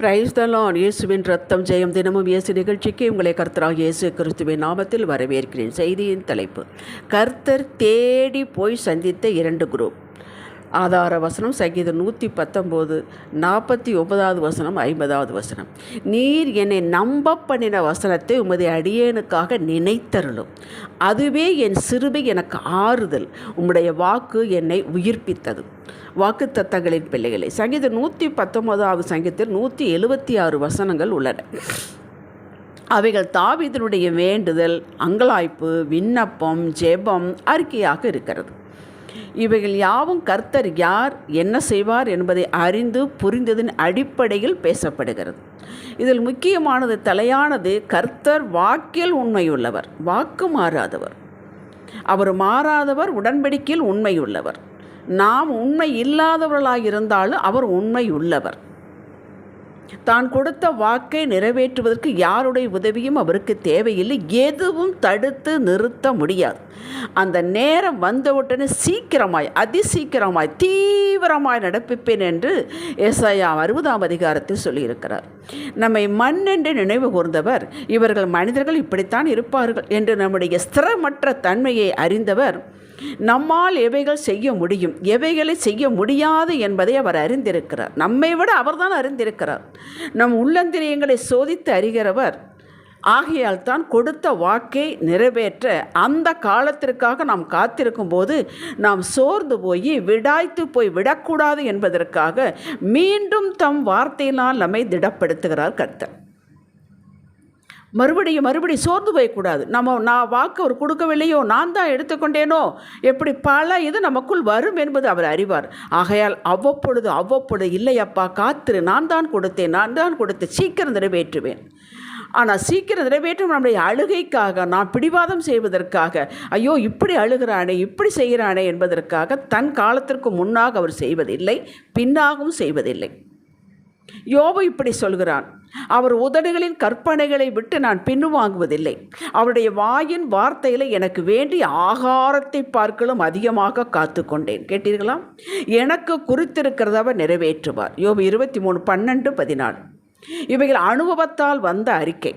Praise the Lord. இயேசுவின் ரத்தம் ஜெயம். தினமும் இயேசு நிகழ்ச்சிக்கு உங்களை கர்த்தராகிய இயேசு கிறிஸ்துவின் நாமத்தில் வரவேற்கிறேன். செய்தியின் தலைப்பு: கர்த்தர் தேடி போய் சந்தித்த 2 குரூப். ஆதார வசனம் சங்கீதம் 119 49வது வசனம் 50வது வசனம். நீர் என்னை நம்ப பண்ணின வசனத்தை உமது அடியேனுக்காக நினைத்தருளும். அதுவே என் சிறுமை எனக்கு ஆறுதல். உம்முடைய வாக்கு என்னை உயிர்ப்பித்தது. வாக்கு தத்தங்களின் பிள்ளைகளை. சங்கீதம் 119வது சங்கீதத்தில் 176 வசனங்கள் உள்ளன. அவைகள் தாவீதினுடைய வேண்டுதல், அங்கலாய்ப்பு, விண்ணப்பம், ஜெபம், அறிக்கையாக இருக்கிறது. இவைகள் யாவும் கர்த்தர் யார், என்ன செய்வார் என்பதை அறிந்து புரிந்ததின் அடிப்படையில் பேசப்படுகிறது. இதில் முக்கியமானது, தலையானது, கர்த்தர் வாக்கில் உண்மையுள்ளவர், வாக்கு மாறாதவர். அவர் மாறாதவர், உடன்படிக்கையில் உண்மையுள்ளவர். நாம் உண்மை இல்லாதவர்களாக இருந்தாலும் அவர் உண்மை உள்ளவர். தான் கொடுத்த வாக்கை நிறைவேற்றுவதற்கு யாருடைய உதவியும் அவருக்கு தேவையில்லை. எதுவும் தடுத்து நிறுத்த முடியாது. அந்த நேரம் வந்தவுடனே சீக்கிரமாய், அதிசீக்கிரமாய், தீவிரமாய் நடப்பிப்பேன் என்று ஏசாயா 60ஆம் அதிகாரத்தில் சொல்லியிருக்கிறார். நம்மை மண் என்று நினைவு கூர்ந்தவர், இவர்கள் மனிதர்கள் இப்படித்தான் இருப்பார்கள் என்று நம்முடைய ஸ்திரமற்ற தன்மையை அறிந்தவர், நம்மால் எவைகள் செய்ய முடியும், எவைகளை செய்ய முடியாது என்பதை அவர் அறிந்திருக்கிறார். நம்மை விட அவர்தான் அறிந்திருக்கிறார். நம் உள்ளந்திரியங்களை சோதித்து அறிகிறவர். ஆகையால் தான் கொடுத்த வாக்கை நிறைவேற்ற அந்த காலத்திற்காக நாம் காத்திருக்கும் போது நாம் சோர்ந்து போய் விடாய்த்து போய் விடக்கூடாது என்பதற்காக மீண்டும் தம் வார்த்தையினால் நம்மை திடப்படுத்துகிறார் கர்த்தர். மறுபடியும் சோர்ந்து போயக்கூடாது. நான் வாக்கு அவர் கொடுக்கவில்லையோ, நான் தான் எடுத்துக்கொண்டேனோ, எப்படி பல இது நமக்குள் வரும் என்பது அவர் அறிவார். ஆகையால் அவ்வப்பொழுது இல்லையப்பா காத்திரு, நான் தான் கொடுத்து சீக்கிரம் நிறைவேற்றுவேன். ஆனால் சீக்கிரம் நிறைவேற்றும் நம்முடைய அழுகைக்காக, நான் பிடிவாதம் செய்வதற்காக, ஐயோ இப்படி அழுகிறானே, இப்படி செய்கிறானே என்பதற்காக தன் காலத்திற்கு முன்னாக அவர் செய்வதில்லை, பின்னாகவும் செய்வதில்லை. யோபு இப்படி சொல்கிறான், அவர் உதடுகளின் கற்பனைகளை விட்டு நான் பின்னுவாங்குவதில்லை. அவருடைய வாயின் வார்த்தையில் எனக்கு வேண்டிய ஆகாரத்தை பார்க்கலும் அதிகமாக காத்து கொண்டேன். கேட்டீர்களா? எனக்கு குறித்திருக்கிறதவர் நிறைவேற்றுவார். யோபு 23:12-14. இவைகள் அனுபவத்தால் வந்த அறிக்கை.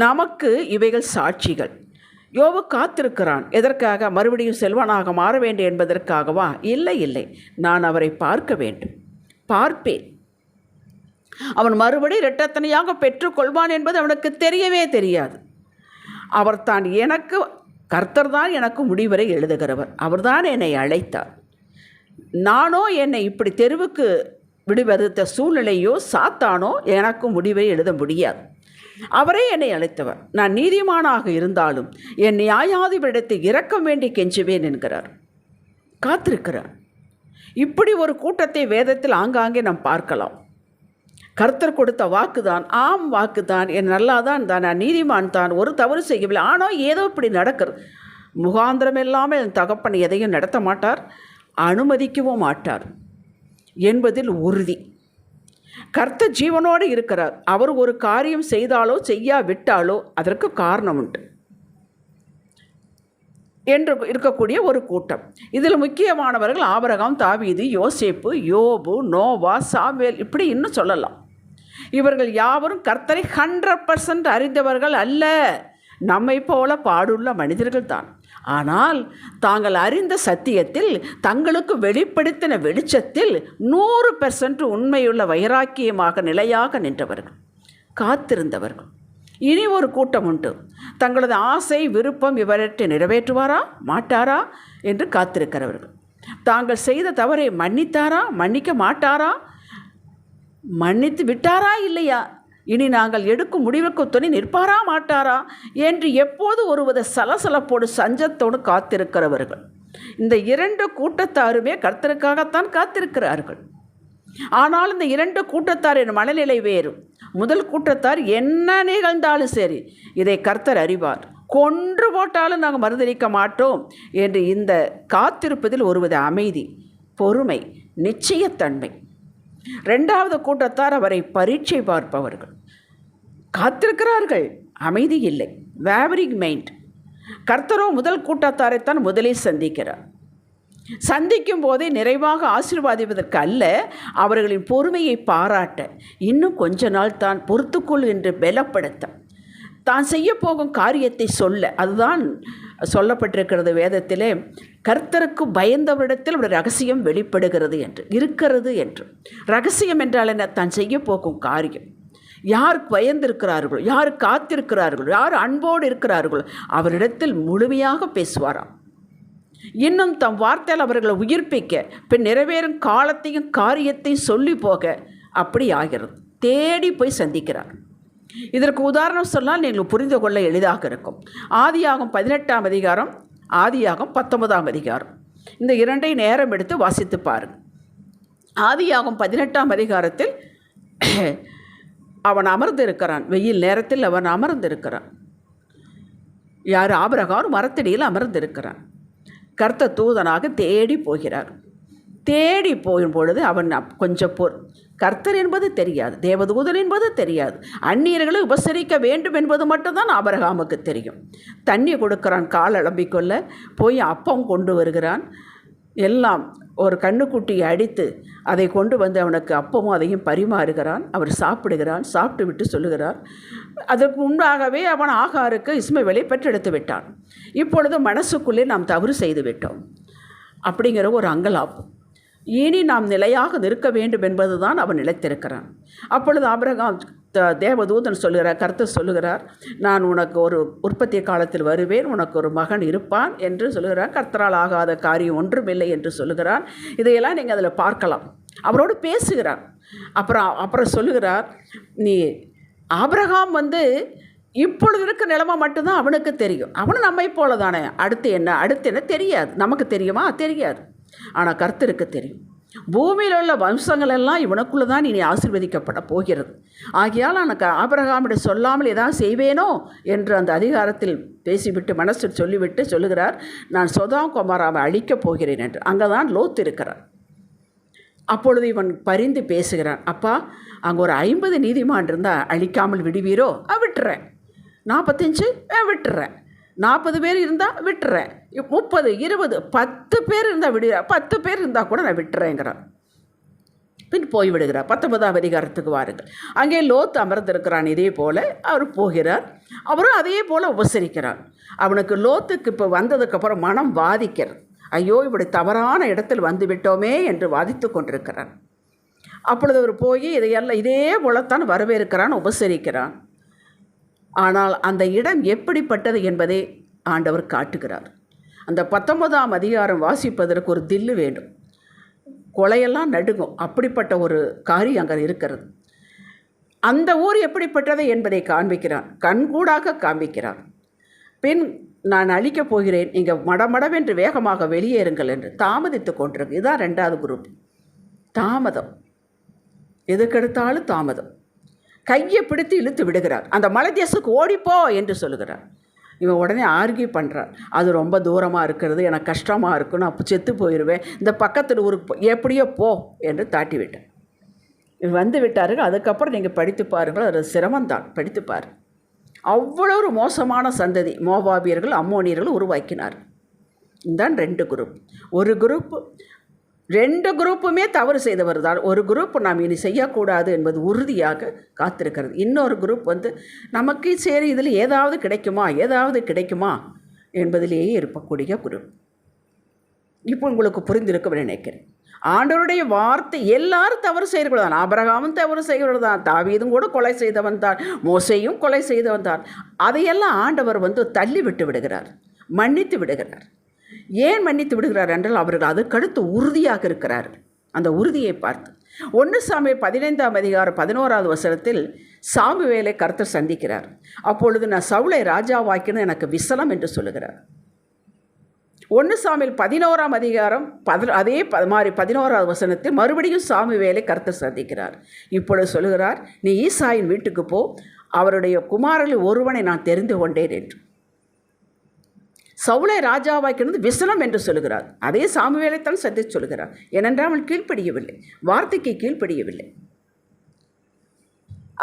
நமக்கு இவைகள் சாட்சிகள். யோபு காத்திருக்கிறான். எதற்காக? மறுபடியும் செல்வனாக மாற வேண்டும் என்பதற்காகவா? இல்லை, நான் அவரை பார்க்க வேண்டும், பார்ப்பேன். அவன் மறுபடி இரட்டத்தனையாக பெற்றுக்கொள்வான் என்பது அவனுக்கு தெரியவே தெரியாது. கர்த்தர் தான் எனக்கு முடிவரை எழுதுகிறவர். அவர்தான் என்னை அழைத்தார். நானோ என்னை இப்படி தெருவுக்கு விடுவறுத்த சூழ்நிலையோ சாத்தானோ எனக்கு முடிவை எழுத முடியாது. அவரே என்னை அழைத்தவர். நான் நீதிமானாக இருந்தாலும் என் நியாயாதிபதியிடத்தை இரக்கம் வேண்டி கெஞ்சுவேன் என்கிறார். காத்திருக்கிறார். இப்படி ஒரு கூட்டத்தை வேதத்தில் ஆங்காங்கே நாம் பார்க்கலாம். கர்த்தர் கொடுத்த வாக்குதான், ஆம் வாக்குதான், என் நல்லாதான் தான், நான் நீதிமான் தான், ஒரு தவறு செய்யவில்லை. ஆனால் ஏதோ இப்படி நடக்கிறது. முகாந்திரம் இல்லாமல் என் தகப்பன் எதையும் நடத்த மாட்டார், அனுமதிக்கவும் மாட்டார் என்பதில் உறுதி. கர்த்தர் ஜீவனோடு இருக்கிறார். அவர் ஒரு காரியம் செய்தாலோ செய்யாவிட்டாலோ அதற்கு காரணம் உண்டு என்று இருக்கக்கூடிய ஒரு கூட்டம். இதில் முக்கியமானவர்கள் ஆபிரகாம், தாவீது, யோசேப்பு, யோபு, நோவா, சாமுவேல், இப்படி இன்னும் சொல்லலாம். இவர்கள் யாவரும் கர்த்தரை 100% அறிந்தவர்கள் அல்ல. நம்மை போல பாடுள்ள மனிதர்கள் தான். ஆனால் தாங்கள் அறிந்த சத்தியத்தில், தங்களுக்கு வெளிப்படுத்தின வெளிச்சத்தில் 100% உண்மையுள்ள வைராக்கியமாக நிலையாக நின்றவர்கள், காத்திருந்தவர்கள். இனி ஒரு கூட்டம் உண்டு. தங்களது ஆசை, விருப்பம் இவற்றை நிறைவேற்றுவாரா மாட்டாரா என்று காத்திருக்கிறவர்கள். தாங்கள் செய்த தவறை மன்னித்தாரா, மன்னிக்க மாட்டாரா, மன்னித்து விட்டாரா இல்லையா, இனி நாங்கள் எடுக்கும் முடிவுக்கு துணை நிற்பாரா மாட்டாரா என்று எப்போது ஒருவித சலசலப்போடு சஞ்சத்தோடு காத்திருக்கிறவர்கள். இந்த 2 கூட்டத்தாருமே கர்த்தருக்காகத்தான் காத்திருக்கிறார்கள். ஆனால் இந்த 2 கூட்டத்தாரின் மனநிலை வேறு. முதல் கூட்டத்தார் என்ன நிகழ்ந்தாலும் சரி, இதை கர்த்தர் அறிவார், கொன்று போட்டாலும் நாங்கள் மறுதளிக்க மாட்டோம் என்று இந்த காத்திருப்பதில் ஒருவித அமைதி, பொறுமை, நிச்சயத்தன்மை. 2வது கூட்டத்தார் அவரை பரீட்சை பார்ப்பவர்கள். காத்திருக்கிறார்கள், அமைதி இல்லை, வேவரிங் மைண்ட். கர்த்தரோ முதல் கூட்டத்தாரைத்தான் முதலில் சந்திக்கிறார். சந்திக்கும் போதே நிறைவாக ஆசீர்வாதிப்பதற்கு அல்ல, அவர்களின் பொறுமையை பாராட்ட, இன்னும் கொஞ்ச நாள் தான் பொறுத்துக்கொள் என்று பலப்படுத்த, தான் செய்ய போகும் காரியத்தை சொல்ல. அதுதான் சொல்லப்பட்டிருக்கிறது வேதத்திலே, கர்த்தருக்கு பயந்தவரிடத்தில் ஒரு ரகசியம் வெளிப்படுகிறது என்று இருக்கிறது என்று. ரகசியம் என்றால் என்ன? தான் செய்ய போகும் காரியம். யார் பயந்திருக்கிறார்களோ, யார் காத்திருக்கிறார்களோ, யார் அன்போடு இருக்கிறார்களோ அவரிடத்தில் முழுமையாக பேசுவாராம். இன்னும் தம் வார்த்தையில் அவர்களை உயிர்ப்பிக்க, பின் நிறைவேறும் காலத்தையும் காரியத்தையும் சொல்லி போக அப்படி ஆகிறது. தேடி போய் சந்திக்கிறார். இதற்கு உதாரணம் சொன்னால் நீங்கள் புரிந்து கொள்ள எளிதாக இருக்கும். ஆதியாகம் 18ஆம் அதிகாரம், ஆதியாகம் 19ஆம் அதிகாரம், இந்த இரண்டை நேரம் எடுத்து வாசித்து பாருங்கள். ஆதியாகம் 18ஆம் அதிகாரத்தில் அவன் அமர்ந்திருக்கிறான். வெயில் நேரத்தில் அவன் அமர்ந்திருக்கிறான். யார்? ஆபிரகாம் மரத்தடியில் அமர்ந்திருக்கிறான். கர்த்தர் தூதனாக தேடி போகிறார். தேடி போகும் பொழுது அவன் கொஞ்சம் கர்த்தர் என்பது தெரியாது, தேவதூதன் என்பது தெரியாது, அந்நியர்களை உபசரிக்க வேண்டும் என்பது மட்டும்தான் ஆபிரகாமுக்கு தெரியும். தண்ணி கொடுக்குறான், கால் அலம்பிக்கொள்ள போய் அப்பம் கொண்டு வருகிறான். எல்லாம் ஒரு கண்ணுக்குட்டியை அடித்து அதை கொண்டு வந்து அவனுக்கு அப்பமும் அதையும் பரிமாறுகிறான். அவர் சாப்பிடுகிறான். சாப்பிட்டு விட்டு சொல்லுகிறார், அதற்கு முன்பாகவே அவன் ஆகாருக்கு இஸ்மவேலை பெற்றெடுத்து விட்டான். இப்பொழுது மனசுக்குள்ளே நாம் தவறு செய்து விட்டோம் அப்படிங்கிற ஒரு அங்கலாப்பு. இனி நாம் நிலையாக நிற்க வேண்டும் என்பது தான் அவன் நிலைத்திருக்கிறான். அப்பொழுது ஆபிரகாம் தேவதூதன் சொல்லுகிறார், கர்த்தர் சொல்லுகிறார், நான் உனக்கு ஒரு உற்பத்தி காலத்தில் வருவேன், உனக்கு ஒரு மகன் இருப்பான் என்று சொல்லுகிறார். கர்த்தரால் ஆகாத காரியம் ஒன்றுமில்லை என்று சொல்லுகிறார். இதையெல்லாம் நீங்கள் அதில் பார்க்கலாம். அவரோடு பேசுகிறார். அப்புறம் சொல்லுகிறார், நீ ஆபிரகாம் இப்பொழுது இருக்க நிலைமை மட்டும்தான் அவனுக்கு தெரியும். அவனும் நம்மை போல தானே. அடுத்து என்ன தெரியாது. நமக்கு தெரியுமா? தெரியாது. ஆனால் கர்த்தருக்கு தெரியும். பூமியில் உள்ள வம்சங்கள் எல்லாம் இவனுக்குள்ளே தான் இனி ஆசீர்வதிக்கப்பட போகிறது. ஆகையால் எனக்கு ஆபிரகாமிடம் சொல்லாமல் ஏதாவது செய்வேனோ என்று அந்த அதிகாரத்தில் பேசிவிட்டு மனசில் சொல்லிவிட்டு சொல்லுகிறார், நான் சொதோம் கொமோராவை அழிக்கப் போகிறேன் என்று. அங்கே தான் லோத் இருக்கிறார். அப்பொழுது இவன் பரிந்து பேசுகிறான், அப்பா அங்கே ஒரு 50 நீதிமான் இருந்தால் அழிக்காமல் விடுவீரோ? விட்டுறேன். 45 விட்டுறேன். 40 பேர் இருந்தால் விட்டுறேன். 30, 20, 10 பேர் இருந்தால் விடுகிறேன். 10 பேர் இருந்தால் கூட நான் விட்டுறேங்கிறான். பின் போய்விடுகிறார். 19ஆம் அதிகாரத்துக்கு வாருங்கள். அங்கே லோத் அமர்ந்திருக்கிறான். இதே போல் அவர் போகிறார். அவரும் அதே போல் உபசரிக்கிறார். அவனுக்கு லோத்துக்கு இப்போ வந்ததுக்கப்புறம் மனம் வாதிக்கிறது. ஐயோ, இப்படி தவறான இடத்தில் வந்து விட்டோமே என்று வாதித்து கொண்டிருக்கிறான். அப்பொழுது அவர் போய் இதையெல்லாம் இதே போலத்தான் வரவேற்கிறான், உபசரிக்கிறான். ஆனால் அந்த இடம் எப்படிப்பட்டது என்பதை ஆண்டவர் காட்டுகிறார். அந்த 19ஆம் அதிகாரம் வாசிப்பதற்கு ஒரு தில்லு வேண்டும். கொலையெல்லாம் நடுங்கும். அப்படிப்பட்ட ஒரு காரியம் அங்கே இருக்கிறது. அந்த ஊர் எப்படிப்பட்டது என்பதை காண்பிக்கிறான், கண்கூடாக காண்பிக்கிறான். பின் நான் அழிக்கப் போகிறேன், இங்கே மடமடவென்று வேகமாக வெளியேறுங்கள் என்று தாமதித்து கொண்டிருக்கு. இதுதான் 2வது குரூப். தாமதம், எதுக்கெடுத்தாலும் தாமதம். கையை பிடித்து இழுத்து விடுகிறார். அந்த மலை தேசத்துக்கு ஓடிப்போ என்று சொல்லுகிறார். இவன் உடனே ஆர்கியூ பண்ணுறான், அது ரொம்ப தூரமாக இருக்கிறது, எனக்கு கஷ்டமாக இருக்குன்னு, அப்போ செத்து போயிடுவேன், இந்த பக்கத்தில் ஊருக்கு எப்படியோ போ என்று தாட்டி விட்டேன். வந்து விட்டார்கள். அதுக்கப்புறம் நீங்கள் படித்து பாருங்கள், அது சிரமந்தான். படித்து பாரு. அவ்வளோ ஒரு மோசமான சந்ததி மோவாபியர்கள், அம்மோனியர்கள் உருவாக்கினார். இதுதான் 2 குரூப். ஒரு குரூப், 2 குரூப்புமே தவறு செய்தவர் தான். ஒரு குரூப் நாம் இனி செய்யக்கூடாது என்பது உறுதியாக காத்திருக்கிறது. இன்னொரு குரூப் நமக்கு சரி இதில் ஏதாவது கிடைக்குமா என்பதிலேயே இருக்கக்கூடிய குரூப். இப்போ உங்களுக்கு புரிந்திருக்கும் நினைக்கிறேன். ஆண்டவருடைய வார்த்தை எல்லாரும் தவறு செய்கிறவர்கள் தான். ஆபிரகாமும் தவறு செய்கிறவர் தான், தாவீதும் கூட கொலை செய்தவன் தான், மோசேயும் கொலை செய்தவன் தான். அதையெல்லாம் ஆண்டவர் தள்ளி விட்டு விடுகிறார், மன்னித்து விடுகிறார். ஏன் மன்னித்து விடுகிறார் என்றால் அவர்கள் அதுக்கடுத்து உறுதியாக இருக்கிறார்கள். அந்த உறுதியை பார்த்து 1 சாமுவேல் 15ஆம் அதிகாரம் 11வது வசனத்தில் சாமுவேலை கர்த்தர் சந்திக்கிறார். அப்பொழுது நான் சவுலை ராஜாவாக்கினது எனக்கு விசனம் என்று சொல்லுகிறார். 1 சாமுவேல் 11ஆம் அதிகாரம் அதே மாதிரி 11வது வசனத்தில் மறுபடியும் சாமுவேலை கர்த்தர் சந்திக்கிறார். இப்பொழுது சொல்லுகிறார், நீ ஈசாயின் வீட்டுக்கு போ, அவருடைய குமாரர்களில் ஒருவனை நான் தெரிந்து கொண்டேன் என்று. சவுலை ராஜாவாக்கினது விசனம் என்று சொல்லுகிறார். அதே சாமுவேலைத்தான் சந்தித்து சொல்கிறார். ஏனென்றால் அவன் கீழ்ப்படியவில்லை, வார்த்தைக்கு கீழ்ப்படியவில்லை.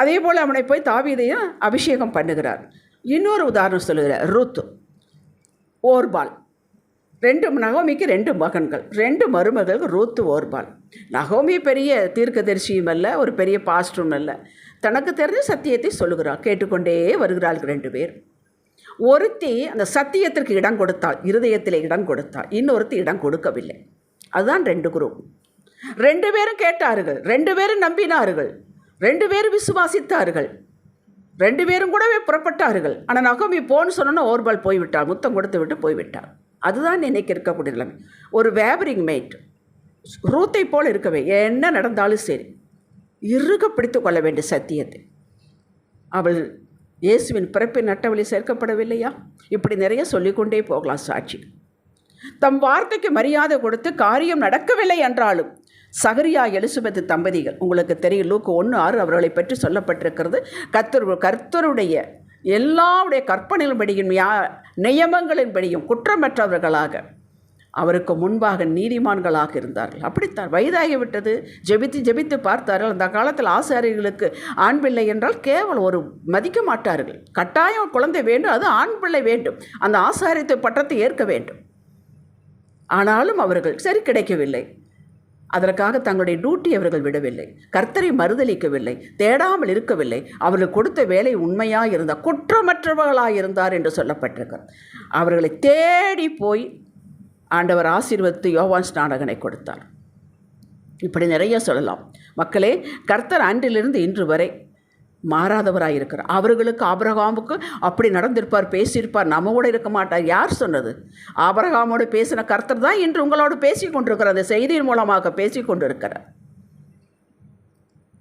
அதே போல் அவனை போய் தாவீதையும் அபிஷேகம் பண்ணுகிறார். இன்னொரு உதாரணம் சொல்லுகிறார், ரூத், ஓர்பால். நகோமிக்கு 2 மகன்கள், 2 மருமகள், ரூத்து, ஓர்பால். நகோமி பெரிய தீர்க்கதரிசியும் அல்ல, ஒரு பெரிய பாஸ்டரும் அல்ல. தனக்கு தெரிஞ்ச சத்தியத்தை சொல்லுகிறாள். கேட்டுக்கொண்டே வருகிறார்கள் 2 பேர். ஒருத்தி அந்த சத்தியத்திற்கு இடம் கொடுத்தாள், இருதயத்தில் இடம் கொடுத்தாள். இன்னொருத்தி இடம் கொடுக்கவில்லை. அதுதான் 2 குரூப். 2 பேரும் கேட்டார்கள், 2 பேரும் நம்பினார்கள், 2 பேரும் விசுவாசித்தார்கள், 2 பேரும் கூடவே புறப்பட்டார்கள். ஆனால் நகோமி போன்னு சொன்னோன்னா ஓர்பால் போய்விட்டாள், முத்தம் கொடுத்து விட்டு போய்விட்டாள். அதுதான் இன்னைக்கு இருக்கக்கூடிய நிலைமை. ஒரு வேபரிங் மேட் ரூத்தை போல் இருக்கவே, என்ன நடந்தாலும் சரி இறுக பிடித்து கொள்ள வேண்டிய சத்தியத்தை. அவள் இயேசுவின் பிறப்பின் அட்டவழி சேர்க்கப்படவில்லையா? இப்படி நிறைய சொல்லிக்கொண்டே போகலாம் சாட்சி. தம் வார்த்தைக்கு மரியாதை கொடுத்து காரியம் நடக்கவில்லை என்றாலும் சகரியா எலிசபெத் தம்பதிகள், உங்களுக்கு தெரியும், லூக்கு 1:6 அவர்களை பற்றி சொல்லப்பட்டிருக்கிறது. கர்த்தருடைய எல்லாருடைய கற்பனைகளின்படியும் நியமங்களின்படியும் குற்றமற்றவர்களாக அவருக்கு முன்பாக நீதிமான்களாக இருந்தார்கள். அப்படித்தான் வயதாகிவிட்டது, ஜெபித்து பார்த்தார்கள். அந்த காலத்தில் ஆசாரியர்களுக்கு ஆண் பிள்ளை என்றால் கேவலம் ஒரு மதிக்க மாட்டார்கள். கட்டாயம் குழந்தை வேண்டும், அது ஆண் பிள்ளை வேண்டும், அந்த ஆசாரியத்தை பட்டத்தை ஏற்க வேண்டும். ஆனாலும் அவர்கள் சரி கிடைக்கவில்லை. அதற்காக தங்களுடைய டியூட்டி அவர்கள் விடவில்லை, கர்த்தரை மறுதலிக்கவில்லை, தேடாமல் இருக்கவில்லை. அவர்கள் கொடுத்த வேலை உண்மையாக இருந்தார், குற்றமற்றவர்களாக இருந்தார் என்று சொல்லப்பட்டிருக்கிறார். அவர்களை தேடி போய் ஆண்டவர் ஆசீர்வதித்து யோவான் ஸ்நானகனை கொடுத்தார். இப்படி நிறைய சொல்லலாம் மக்களே. கர்த்தர் அன்றிலிருந்து இன்று வரை மாறாதவராக இருக்கிறார். அவர்களுக்கு ஆபிரகாமுக்கு அப்படி நடந்திருப்பார், பேசியிருப்பார், நம்ம கூட இருக்க மாட்டார். யார் சொன்னது? ஆபிரகாமோடு பேசின கர்த்தர் தான் இன்று உங்களோடு பேசி கொண்டிருக்கிறார், அந்த செய்தியின் மூலமாக பேசி கொண்டிருக்கிறார்.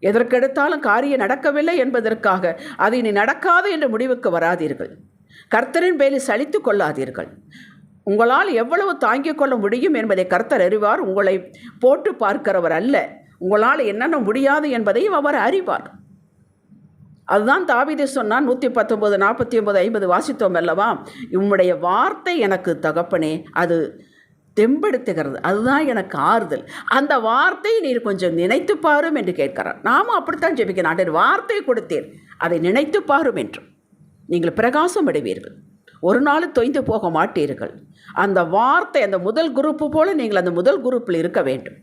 எதற்கெடுத்தாலும் காரியம் நடக்கவில்லை என்பதற்காக அது இனி நடக்காது என்ற முடிவுக்கு வராதீர்கள். கர்த்தரின் பேரில் சலித்து கொள்ளாதீர்கள். உங்களால் எவ்வளவு தாங்கிக் கொள்ள முடியும் என்பதை கர்த்தர் அறிவார். உங்களை போட்டு பார்க்கிறவர் அல்ல. உங்களால் என்னென்ன முடியாது என்பதையும் அவர் அறிவார். அதுதான் தாவீது சொன்னான். 119, 49, 50 வாசித்தோம் அல்லவா? உம்முடைய வார்த்தை எனக்கு தகப்பனே அது தெம்பெடுத்துகிறது, அதுதான் எனக்கு ஆறுதல். அந்த வார்த்தை நீர் கொஞ்சம் நினைத்து பாரும் என்று கேட்கிறார். நாமும் அப்படித்தான் ஜெபிக்கிறோம். ஆண்டவர் வார்த்தை கொடுத்தேன், அதை நினைத்து பாரும் என்று நீங்கள் பிரகாசம் அடைவீர்கள். ஒரு நாள் தொய்ந்து போக மாட்டீர்கள். அந்த வார்த்தை அந்த முதல் குரூப்பு போல நீங்கள் அந்த முதல் குரூப்பில் இருக்க வேண்டும்.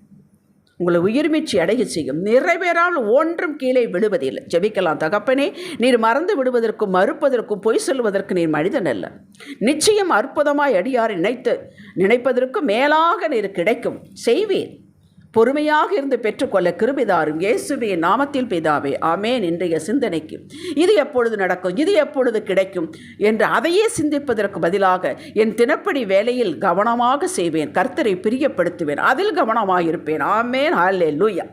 உங்களை உயிர்மீட்சி அடைய செய்யும். நிறைவேறாமல் ஒன்றும் கீழே விழுவதில்லை. ஜெபிக்கலாம். தகப்பனே, நீர் மறந்து விடுவதற்கும் மறுப்பதற்கும் பொய் சொல்வதற்கு நீர் மனிதன் அல்ல. நிச்சயம் அற்புதமாய் அடியாரை நினைப்பதற்கு மேலாக நீர் கிடைக்கும் செய்வீர். பொறுமையாக இருந்து பெற்றுக்கொள்ள கிருபைதாரும் இயேசுவின் நாமத்தில் பிதாவே, ஆமேன். இன்றைய சிந்தனைக்கு இது எப்பொழுது நடக்கும், இது எப்பொழுது கிடைக்கும் என்று அதையே சிந்திப்பதற்கு பதிலாக என் தினப்படி வேலையில் கவனமாக செய்வேன், கர்த்தரை பிரியப்படுத்துவேன், அதில் கவனமாக இருப்பேன். ஆமேன். ஹல்லேலூயா.